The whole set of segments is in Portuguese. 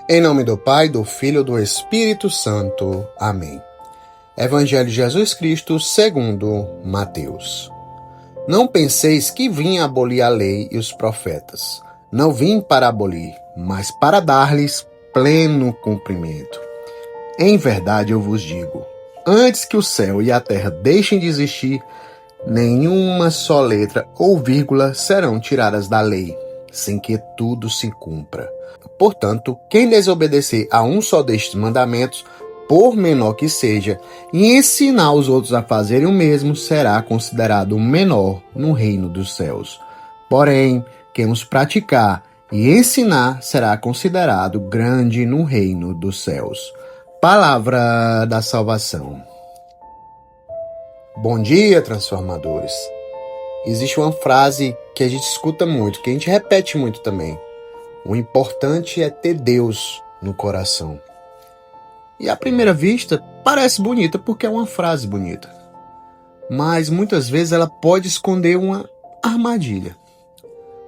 Em nome do Pai, do Filho e do Espírito Santo. Amém. Evangelho de Jesus Cristo segundo Mateus. Não penseis que vim abolir a lei e os profetas. Não vim para abolir, mas para dar-lhes pleno cumprimento. Em verdade eu vos digo, antes que o céu e a terra deixem de existir, nenhuma só letra ou vírgula serão tiradas da lei, sem que tudo se cumpra. Portanto, quem desobedecer a um só destes mandamentos, por menor que seja, e ensinar os outros a fazerem o mesmo, será considerado menor no reino dos céus. Porém, quem os praticar e ensinar será considerado grande no reino dos céus. Palavra da salvação. Bom dia, transformadores. Existe uma frase que a gente escuta muito, que a gente repete muito também. O importante é ter Deus no coração. E à primeira vista parece bonita porque é uma frase bonita. Mas muitas vezes ela pode esconder uma armadilha.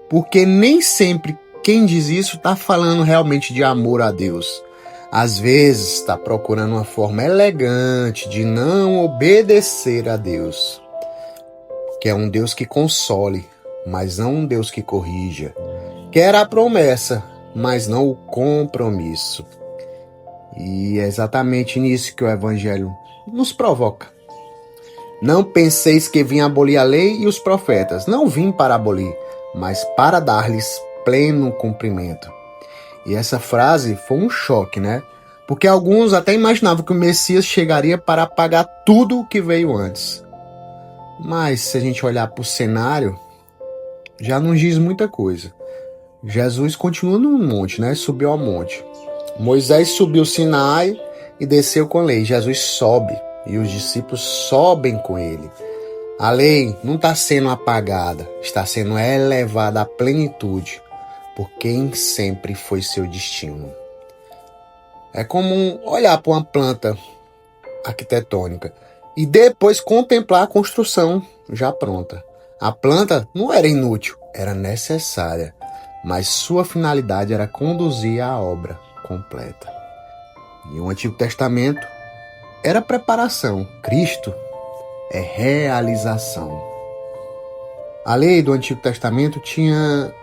Porque nem sempre quem diz isso está falando realmente de amor a Deus. Às vezes está procurando uma forma elegante de não obedecer a Deus. Que é um Deus que console, mas não um Deus que corrija. Quer a promessa, mas não o compromisso. E é exatamente nisso que o Evangelho nos provoca. Não penseis que vim abolir a lei e os profetas. Não vim para abolir, mas para dar-lhes pleno cumprimento. E essa frase foi um choque, né? Porque alguns até imaginavam que o Messias chegaria para apagar tudo o que veio antes. Mas se a gente olhar para o cenário, já não diz muita coisa. Jesus continua no monte, né? Subiu ao monte. Moisés subiu o Sinai e desceu com a lei. Jesus sobe e os discípulos sobem com ele. A lei não está sendo apagada, está sendo elevada à plenitude por quem sempre foi seu destino. É como olhar para uma planta arquitetônica e depois contemplar a construção já pronta. A planta não era inútil, era necessária, mas sua finalidade era conduzir a obra completa. E o Antigo Testamento era preparação, Cristo é realização. A lei do Antigo Testamento tinha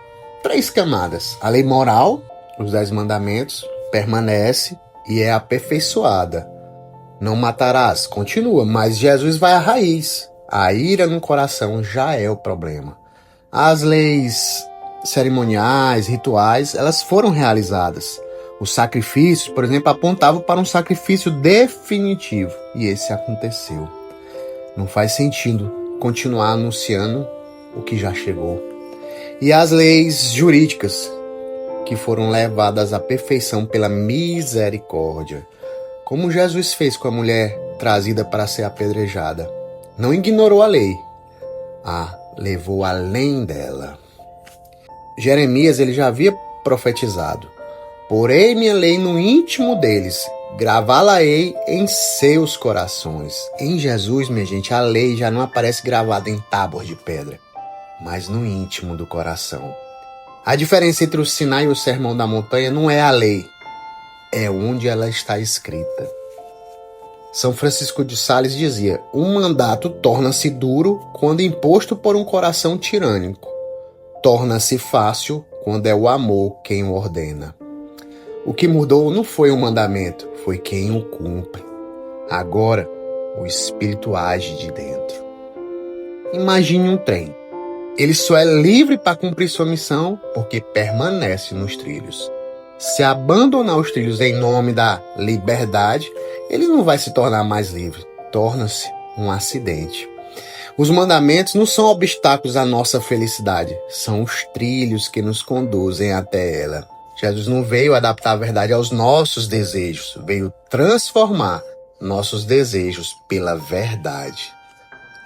3 camadas. A lei moral, os 10 mandamentos, permanece e é aperfeiçoada. Não matarás, continua, mas Jesus vai à raiz. A ira no coração já é o problema. As leis cerimoniais, rituais, elas foram realizadas. Os sacrifícios, por exemplo, apontavam para um sacrifício definitivo. E esse aconteceu. Não faz sentido continuar anunciando o que já chegou. E as leis jurídicas, que foram levadas à perfeição pela misericórdia. Como Jesus fez com a mulher trazida para ser apedrejada. Não ignorou a lei. Levou além dela. Jeremias ele já havia profetizado. Porei minha lei no íntimo deles, gravá-la-ei em seus corações. Em Jesus, minha gente, a lei já não aparece gravada em tábuas de pedra, mas no íntimo do coração. A diferença entre o Sinai e o Sermão da Montanha não é a lei, é onde ela está escrita. São Francisco de Sales dizia, um mandato torna-se duro quando imposto por um coração tirânico. Torna-se fácil quando é o amor quem o ordena. O que mudou não foi o mandamento, foi quem o cumpre. Agora, o Espírito age de dentro. Imagine um trem. Ele só é livre para cumprir sua missão porque permanece nos trilhos. Se abandonar os trilhos em nome da liberdade, ele não vai se tornar mais livre. Torna-se um acidente. Os mandamentos não são obstáculos à nossa felicidade, são os trilhos que nos conduzem até ela. Jesus não veio adaptar a verdade aos nossos desejos, veio transformar nossos desejos pela verdade.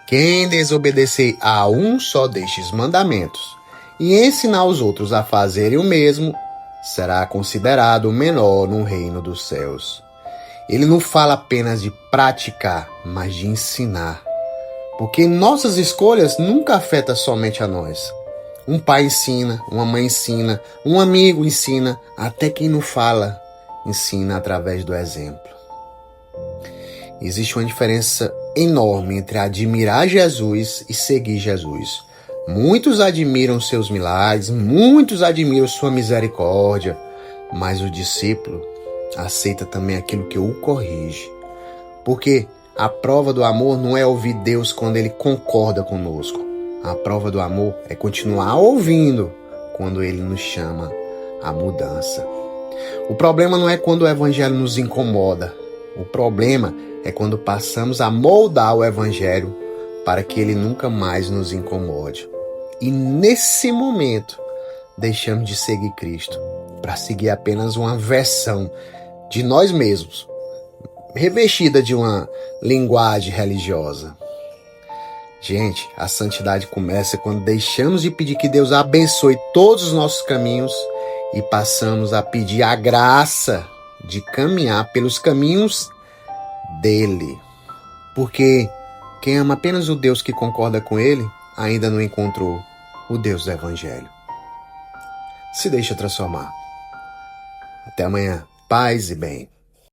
Quem desobedecer a um só destes mandamentos e ensinar os outros a fazerem o mesmo, será considerado menor no reino dos céus. Ele não fala apenas de praticar, mas de ensinar. Porque nossas escolhas nunca afetam somente a nós. Um pai ensina, uma mãe ensina, um amigo ensina, até quem não fala ensina através do exemplo. Existe uma diferença enorme entre admirar Jesus e seguir Jesus. Muitos admiram seus milagres, muitos admiram sua misericórdia, mas o discípulo aceita também aquilo que o corrige. Porque a prova do amor não é ouvir Deus quando Ele concorda conosco. A prova do amor é continuar ouvindo quando Ele nos chama à mudança. O problema não é quando o Evangelho nos incomoda. O problema é quando passamos a moldar o Evangelho para que ele nunca mais nos incomode. E nesse momento, deixamos de seguir Cristo para seguir apenas uma versão de nós mesmos, revestida de uma linguagem religiosa. Gente, a santidade começa quando deixamos de pedir que Deus abençoe todos os nossos caminhos e passamos a pedir a graça de caminhar pelos caminhos dele. Porque quem ama apenas o Deus que concorda com ele, ainda não encontrou o Deus do Evangelho. Se deixa transformar. Até amanhã. Paz e bem.